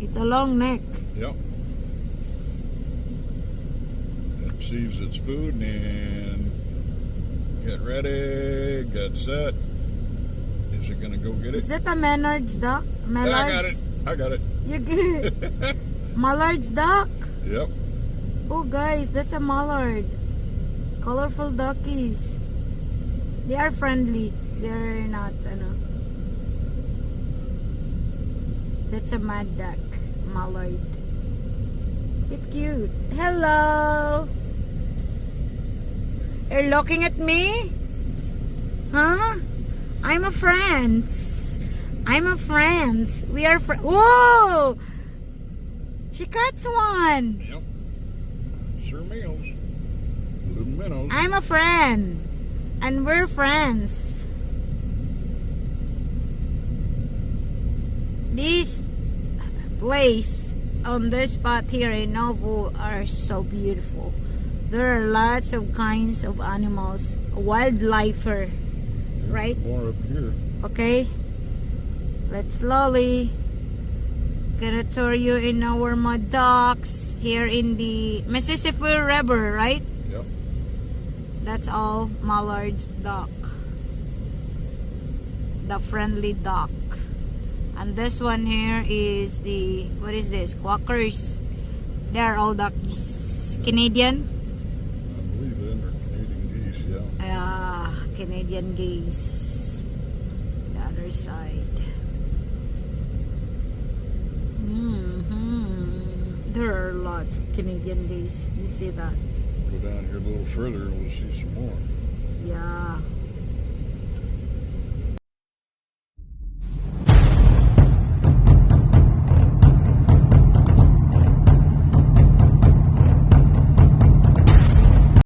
It's a long neck. Yep. It sees its food and get ready, get set. Is it gonna go get it? Is that a Mallard's duck? Mallard's? I got it. You get it? Mallard's duck? Yep. Oh guys, that's a mallard. Colorful duckies. They are friendly. They're not, That's a mad duck. Mallard. It's cute. Hello! You're looking at me? Huh? I'm a friends. I'm a friends. We are friends. Whoa! She cuts one. Yep. Sir Meals. Little minnows. I'm a friend. And we're friends. These place on this spot here in Novo are so beautiful. There are lots of kinds of animals. Wildlifer. Right? More up here. Okay. Let's slowly gonna tour you in our mud docks here in the Mississippi River, right? Yep. That's all Mallard's dock. The friendly dock. And this one here is the, what is this? Quackers. They are all duckies. Canadian? I believe they're Canadian geese, yeah. Canadian geese. The other side. There are lots of Canadian geese. You see that? Go down here a little further and we'll see some more. Yeah.